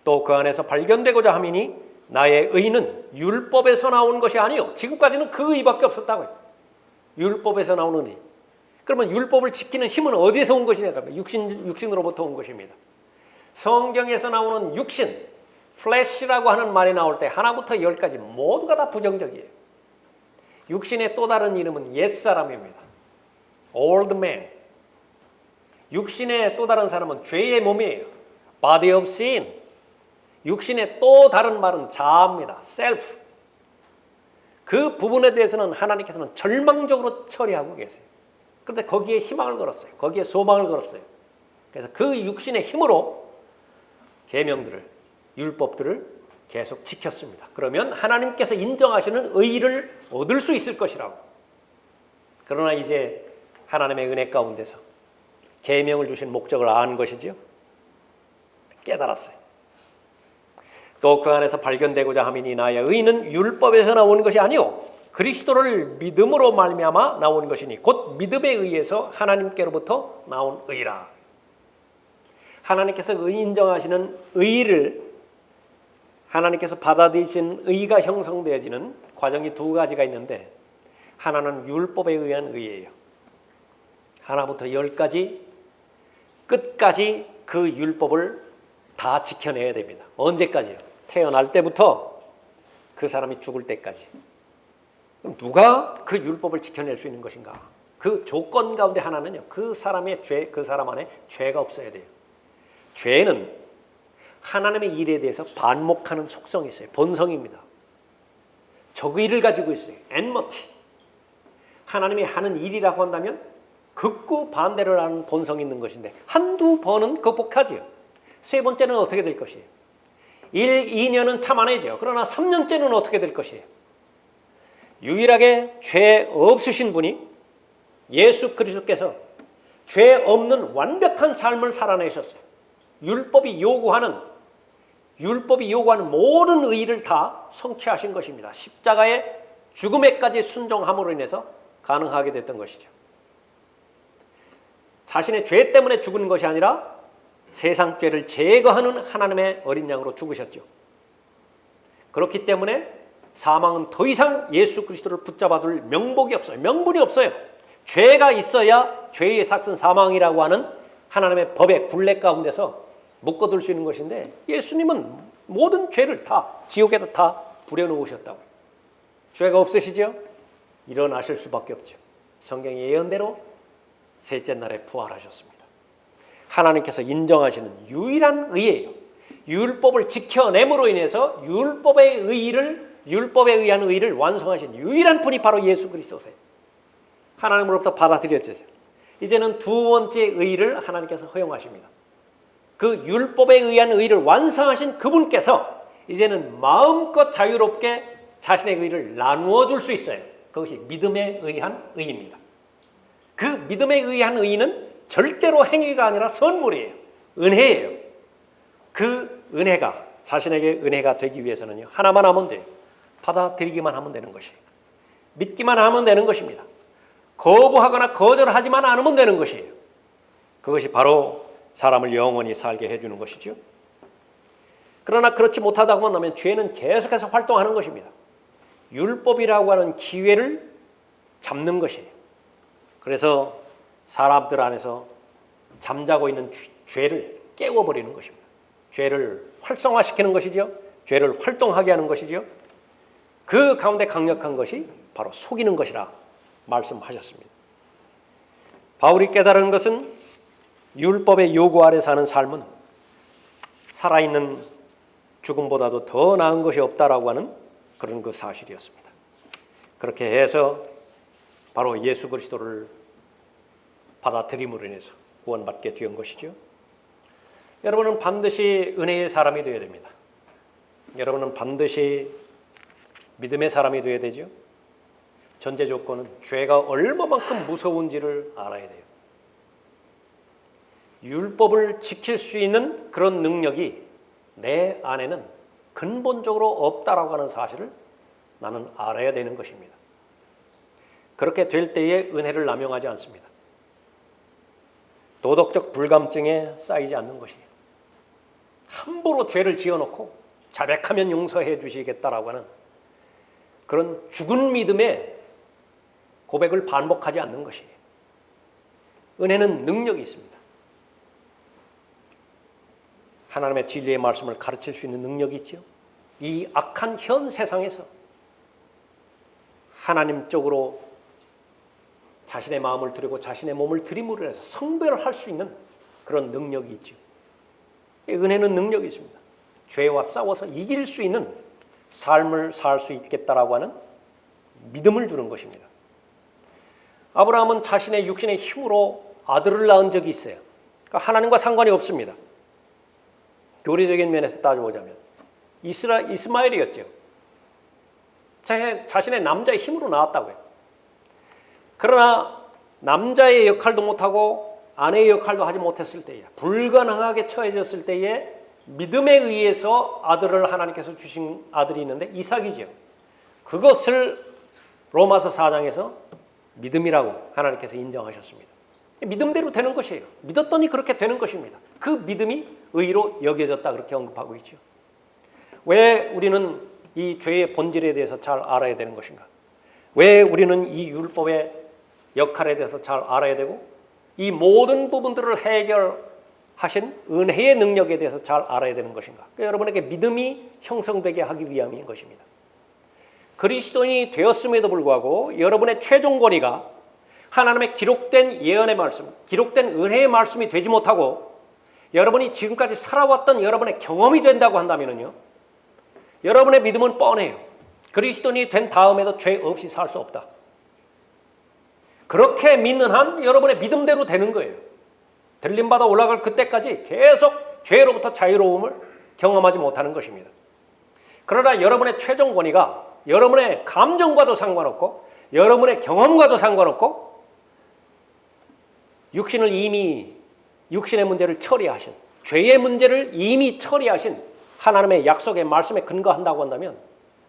또 그 안에서 발견되고자 함이니 나의 의는 율법에서 나오는 것이 아니요. 지금까지는 그 의밖에 없었다고요. 율법에서 나오는 의. 그러면 율법을 지키는 힘은 어디에서 온 것이냐? 육신으로부터 온 것입니다. 성경에서 나오는 육신, flesh라고 하는 말이 나올 때 하나부터 10까지 모두가 다 부정적이에요. 육신의 또 다른 이름은 옛사람입니다. old man. 육신의 또 다른 사람은 죄의 몸이에요. body of sin. 육신의 또 다른 말은 자아입니다. self. 그 부분에 대해서는 하나님께서는 절망적으로 처리하고 계세요. 그런데 거기에 희망을 걸었어요. 거기에 소망을 걸었어요. 그래서 그 육신의 힘으로 계명들을, 율법들을 계속 지켰습니다. 그러면 하나님께서 인정하시는 의의를 얻을 수 있을 것이라고. 그러나 이제 하나님의 은혜 가운데서 계명을 주신 목적을 안 것이죠. 깨달았어요. 또 그 안에서 발견되고자 함이니 나의 의는 율법에서 나오는 것이 아니요 그리스도를 믿음으로 말미암아 나온 것이니 곧 믿음에 의해서 하나님께로부터 나온 의라. 하나님께서 의 인정하시는 의를 하나님께서 받아들이신 의가 형성되어지는 과정이 두 가지가 있는데 하나는 율법에 의한 의예요. 하나부터 10까지 끝까지 그 율법을 다 지켜내야 됩니다. 언제까지요? 태어날 때부터 그 사람이 죽을 때까지. 그럼 누가 그 율법을 지켜낼 수 있는 것인가? 그 조건 가운데 하나는요, 그 사람의 죄, 그 사람 안에 죄가 없어야 돼요. 죄는 하나님의 일에 대해서 반목하는 속성이 있어요. 본성입니다. 적의를 가지고 있어요. 엔머티. 하나님이 하는 일이라고 한다면 극구 반대를 하는 본성이 있는 것인데 한두 번은 극복하지요. 세 번째는 어떻게 될 것이에요? 1, 2년은 참아내죠. 그러나 3년째는 어떻게 될 것이에요? 유일하게 죄 없으신 분이 예수 그리스도께서 죄 없는 완벽한 삶을 살아내셨어요. 율법이 요구하는 모든 의의를 다 성취하신 것입니다. 십자가의 죽음에까지 순종함으로 인해서 가능하게 됐던 것이죠. 자신의 죄 때문에 죽은 것이 아니라 세상 죄를 제거하는 하나님의 어린 양으로 죽으셨죠. 그렇기 때문에 사망은 더 이상 예수 그리스도를 붙잡아둘 명복이 없어요. 명분이 없어요. 죄가 있어야 죄의 삭은 사망이라고 하는 하나님의 법의 굴레 가운데서 묶어둘 수 있는 것인데 예수님은 모든 죄를 다 지옥에다 다 부려놓으셨다고요. 죄가 없으시죠? 일어나실 수밖에 없죠. 성경의 예언대로 셋째 날에 부활하셨습니다. 하나님께서 인정하시는 유일한 의예요. 율법을 지켜냄으로 인해서 율법에 의한 의를 완성하신 유일한 분이 바로 예수 그리스도세요. 하나님으로부터 받아들여져요. 이제는 두 번째 의를 하나님께서 허용하십니다. 그 율법에 의한 의를 완성하신 그분께서 이제는 마음껏 자유롭게 자신의 의를 나누어 줄 수 있어요. 그것이 믿음에 의한 의입니다. 그 믿음에 의한 의는 절대로 행위가 아니라 선물이에요. 은혜예요. 그 은혜가 자신에게 은혜가 되기 위해서는요, 하나만 하면 돼요. 받아들이기만 하면 되는 것이에요. 믿기만 하면 되는 것입니다. 거부하거나 거절하지만 않으면 되는 것이에요. 그것이 바로 사람을 영원히 살게 해주는 것이죠. 그러나 그렇지 못하다고 한다면 죄는 계속해서 활동하는 것입니다. 율법이라고 하는 기회를 잡는 것이에요. 그래서 사람들 안에서 잠자고 있는 죄를 깨워버리는 것입니다. 죄를 활성화시키는 것이죠. 죄를 활동하게 하는 것이죠. 그 가운데 강력한 것이 바로 속이는 것이라 말씀하셨습니다. 바울이 깨달은 것은 율법의 요구 아래 사는 삶은 살아있는 죽음보다도 더 나은 것이 없다라고 하는 그런 그 사실이었습니다. 그렇게 해서 바로 예수 그리스도를 받아들임으로 인해서 구원받게 된 것이죠. 여러분은 반드시 은혜의 사람이 되어야 됩니다. 여러분은 반드시 믿음의 사람이 되어야 되죠. 전제 조건은 죄가 얼마만큼 무서운지를 알아야 돼요. 율법을 지킬 수 있는 그런 능력이 내 안에는 근본적으로 없다라고 하는 사실을 나는 알아야 되는 것입니다. 그렇게 될 때에 은혜를 남용하지 않습니다. 도덕적 불감증에 쌓이지 않는 것이에요. 함부로 죄를 지어놓고 자백하면 용서해 주시겠다라고 하는 그런 죽은 믿음의 고백을 반복하지 않는 것이에요. 은혜는 능력이 있습니다. 하나님의 진리의 말씀을 가르칠 수 있는 능력이 있죠. 이 악한 현 세상에서 하나님 쪽으로 자신의 마음을 드리고 자신의 몸을 드림으로 해서 성별할 수 있는 그런 능력이 있죠. 은혜는 능력이 있습니다. 죄와 싸워서 이길 수 있는 삶을 살 수 있겠다라고 하는 믿음을 주는 것입니다. 아브라함은 자신의 육신의 힘으로 아들을 낳은 적이 있어요. 그러니까 하나님과 상관이 없습니다. 교리적인 면에서 따져보자면 이스마엘이었죠. 자신의 남자의 힘으로 낳았다고요. 그러나 남자의 역할도 못하고 아내의 역할도 하지 못했을 때에, 불가능하게 처해졌을 때에 믿음에 의해서 아들을 하나님께서 주신 아들이 있는데 이삭이죠. 그것을 로마서 4장에서 믿음이라고 하나님께서 인정하셨습니다. 믿음대로 되는 것이에요. 믿었더니 그렇게 되는 것입니다. 그 믿음이 의로 여겨졌다 그렇게 언급하고 있죠. 왜 우리는 이 죄의 본질에 대해서 잘 알아야 되는 것인가? 왜 우리는 이 율법의 역할에 대해서 잘 알아야 되고 이 모든 부분들을 해결하신 은혜의 능력에 대해서 잘 알아야 되는 것인가? 그러니까 여러분에게 믿음이 형성되게 하기 위함인 것입니다. 그리스도인이 되었음에도 불구하고 여러분의 최종 권위가 하나님의 기록된 예언의 말씀, 기록된 은혜의 말씀이 되지 못하고 여러분이 지금까지 살아왔던 여러분의 경험이 된다고 한다면요, 여러분의 믿음은 뻔해요. 그리스도인이 된 다음에도 죄 없이 살 수 없다. 그렇게 믿는 한 여러분의 믿음대로 되는 거예요. 들림받아 올라갈 그때까지 계속 죄로부터 자유로움을 경험하지 못하는 것입니다. 그러나 여러분의 최종 권위가 여러분의 감정과도 상관없고 여러분의 경험과도 상관없고 육신의 문제를 처리하신, 죄의 문제를 이미 처리하신 하나님의 약속의 말씀에 근거한다고 한다면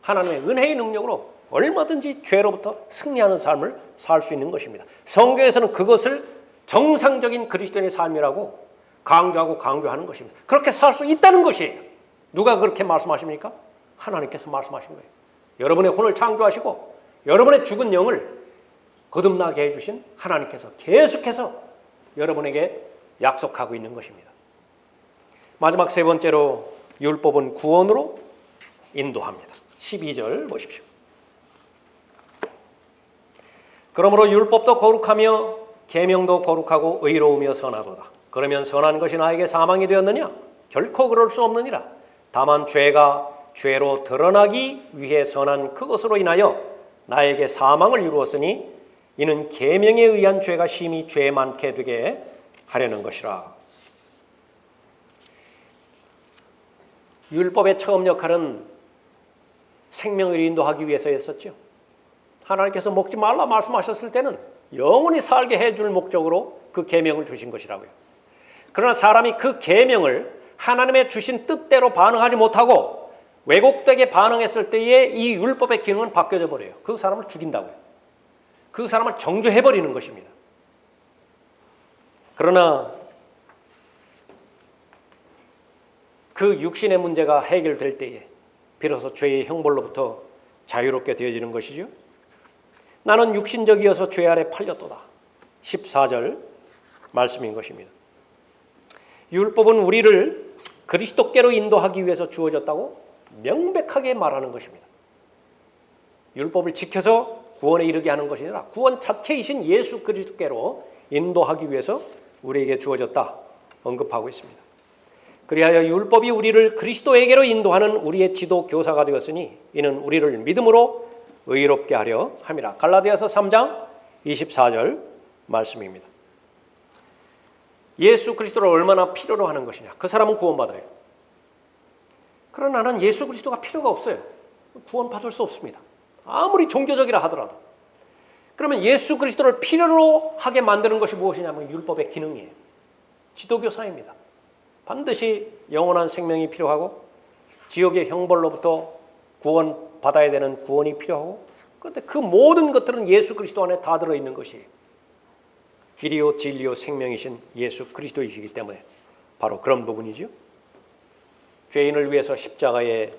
하나님의 은혜의 능력으로 얼마든지 죄로부터 승리하는 삶을 살 수 있는 것입니다. 성경에서는 그것을 정상적인 그리스도인의 삶이라고 강조하는 것입니다. 그렇게 살 수 있다는 것이에요. 누가 그렇게 말씀하십니까? 하나님께서 말씀하신 거예요. 여러분의 혼을 창조하시고 여러분의 죽은 영을 거듭나게 해주신 하나님께서 계속해서 여러분에게 약속하고 있는 것입니다. 마지막 세 번째로 율법은 구원으로 인도합니다. 12절 보십시오. 그러므로 율법도 거룩하며 계명도 거룩하고 의로우며 선하도다. 그러면 선한 것이 나에게 사망이 되었느냐? 결코 그럴 수 없느니라. 다만 죄가 죄로 드러나기 위해 선한 그것으로 인하여 나에게 사망을 이루었으니 이는 계명에 의한 죄가 심히 죄 많게 되게 하려는 것이라. 율법의 처음 역할은 생명을 인도하기 위해서였었죠. 하나님께서 먹지 말라 말씀하셨을 때는 영원히 살게 해줄 목적으로 그 계명을 주신 것이라고요. 그러나 사람이 그 계명을 하나님의 주신 뜻대로 반응하지 못하고 왜곡되게 반응했을 때에 이 율법의 기능은 바뀌어져 버려요. 그 사람을 죽인다고요. 그 사람을 정죄해버리는 것입니다. 그러나 그 육신의 문제가 해결될 때에 비로소 죄의 형벌로부터 자유롭게 되어지는 것이죠. 나는 육신적이어서 죄 아래 팔렸도다. 14절 말씀인 것입니다. 율법은 우리를 그리스도께로 인도하기 위해서 주어졌다고 명백하게 말하는 것입니다. 율법을 지켜서 구원에 이르게 하는 것이 아니라 구원 자체이신 예수 그리스도께로 인도하기 위해서 우리에게 주어졌다 언급하고 있습니다. 그리하여 율법이 우리를 그리스도에게로 인도하는 우리의 지도 교사가 되었으니 이는 우리를 믿음으로 의롭게 하려 함이라. 갈라디아서 3장 24절 말씀입니다. 예수 그리스도를 얼마나 필요로 하는 것이냐. 그 사람은 구원받아요. 그러나 나는 예수 그리스도가 필요가 없어요. 구원받을 수 없습니다. 아무리 종교적이라 하더라도. 그러면 예수 그리스도를 필요로 하게 만드는 것이 무엇이냐면 율법의 기능이에요. 지도교사입니다. 반드시 영원한 생명이 필요하고 지옥의 형벌로부터 구원받아야 되는 구원이 필요하고, 그런데 그 모든 것들은 예수 그리스도 안에 다 들어있는 것이에요. 길이요 진리요 생명이신 예수 그리스도이시기 때문에 바로 그런 부분이죠. 죄인을 위해서 십자가에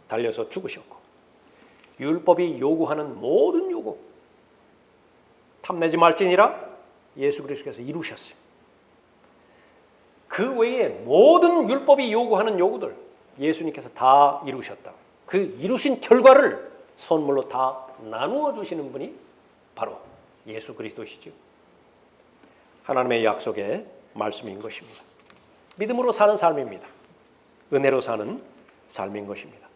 달려서 죽으셨고 율법이 요구하는 모든 요구, 탐내지 말지니라 예수 그리스도께서 이루셨어요. 그 외에 모든 율법이 요구하는 요구들 예수님께서 다 이루셨다. 그 이루신 결과를 선물로 다 나누어 주시는 분이 바로 예수 그리스도시죠. 하나님의 약속의 말씀인 것입니다. 믿음으로 사는 삶입니다. 은혜로 사는 삶인 것입니다.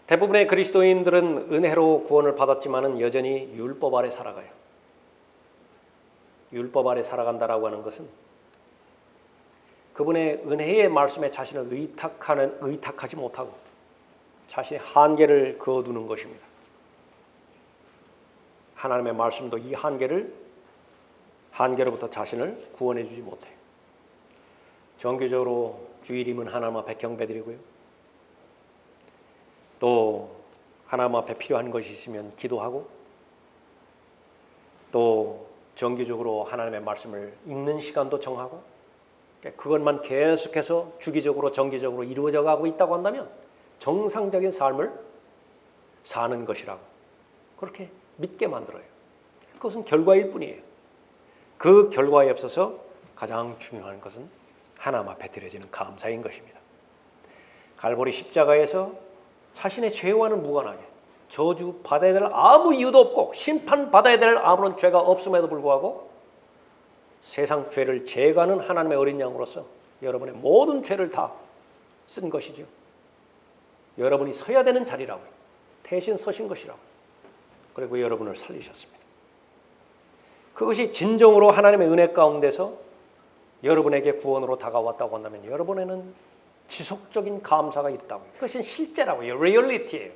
대부분의 그리스도인들은 은혜로 구원을 받았지만은 여전히 율법 아래 살아가요. 율법 아래 살아간다라고 하는 것은 그분의 은혜의 말씀에 자신을 의탁하지 못하고 자신의 한계를 그어두는 것입니다. 하나님의 말씀도 이 한계로부터 자신을 구원해 주지 못해요. 정기적으로 주일이면 하나님 앞에 경배드리고요. 또 하나님 앞에 필요한 것이 있으면 기도하고, 또 정기적으로 하나님의 말씀을 읽는 시간도 정하고, 그것만 계속해서 주기적으로 정기적으로 이루어져 가고 있다고 한다면 정상적인 삶을 사는 것이라고 그렇게 믿게 만들어요. 그것은 결과일 뿐이에요. 그 결과에 앞서서 가장 중요한 것은 하나님 앞에 드려지는 감사인 것입니다. 갈보리 십자가에서 자신의 죄와는 무관하게 저주 받아야 될 아무 이유도 없고 심판 받아야 될 아무런 죄가 없음에도 불구하고 세상 죄를 제거하는 하나님의 어린 양으로서 여러분의 모든 죄를 다 쓴 것이죠. 여러분이 서야 되는 자리라고요. 대신 서신 것이라고. 그리고 여러분을 살리셨습니다. 그것이 진정으로 하나님의 은혜 가운데서 여러분에게 구원으로 다가왔다고 한다면 여러분에는 지속적인 감사가 있다고요. 그것은 실제라고요. 리얼리티예요.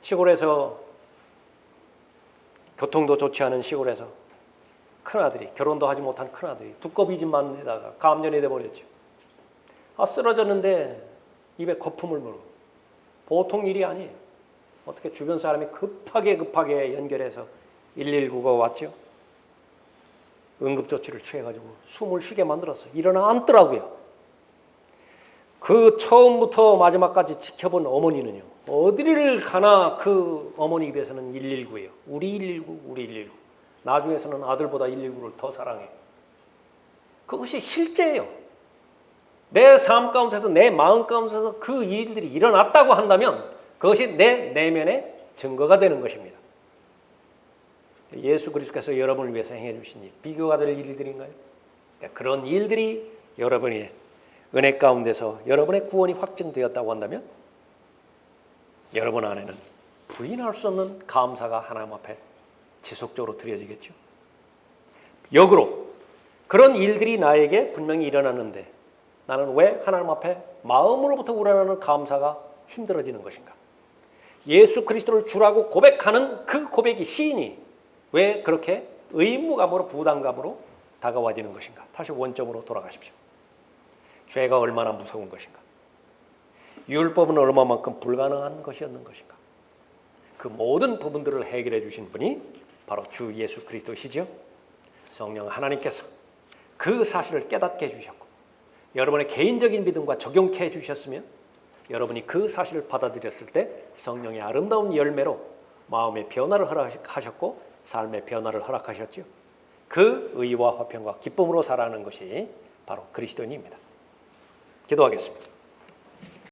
시골에서 교통도 좋지 않은 시골에서 큰아들이, 결혼도 하지 못한 큰아들이 두꺼비 집 만들다가 감염이 돼버렸죠. 쓰러졌는데 입에 거품을 물고 보통 일이 아니에요. 어떻게 주변 사람이 급하게 연결해서 119가 왔죠. 응급조치를 취해가지고 숨을 쉬게 만들었어요. 일어나 앉더라고요. 그 처음부터 마지막까지 지켜본 어머니는요. 어디를 가나 그 어머니 입에서는 119예요. 우리 119, 우리 119. 나중에서는 아들보다 119를 더 사랑해요. 그것이 실제예요. 내 삶 가운데서 내 마음 가운데서 그 일들이 일어났다고 한다면 그것이 내 내면의 증거가 되는 것입니다. 예수 그리스도께서 여러분을 위해서 행해 주신 일, 비교가 될 일들인가요? 그런 일들이 여러분의 은혜 가운데서 여러분의 구원이 확증되었다고 한다면 여러분 안에는 부인할 수 없는 감사가 하나님 앞에 지속적으로 드려지겠죠. 역으로 그런 일들이 나에게 분명히 일어났는데 나는 왜 하나님 앞에 마음으로부터 우러나는 감사가 힘들어지는 것인가? 예수 그리스도를 주라고 고백하는 그 고백이 시인이 왜 그렇게 의무감으로 부담감으로 다가와지는 것인가? 다시 원점으로 돌아가십시오. 죄가 얼마나 무서운 것인가? 율법은 얼마만큼 불가능한 것이었는 것인가? 그 모든 부분들을 해결해 주신 분이 바로 주 예수 그리스도시죠. 성령 하나님께서 그 사실을 깨닫게 해주셨고 여러분의 개인적인 믿음과 적용케 해주셨으면 여러분이 그 사실을 받아들였을 때 성령의 아름다운 열매로 마음의 변화를 허락하셨고 삶의 변화를 허락하셨죠. 그 의와 화평과 기쁨으로 살아가는 것이 바로 그리스도인입니다. 기도하겠습니다.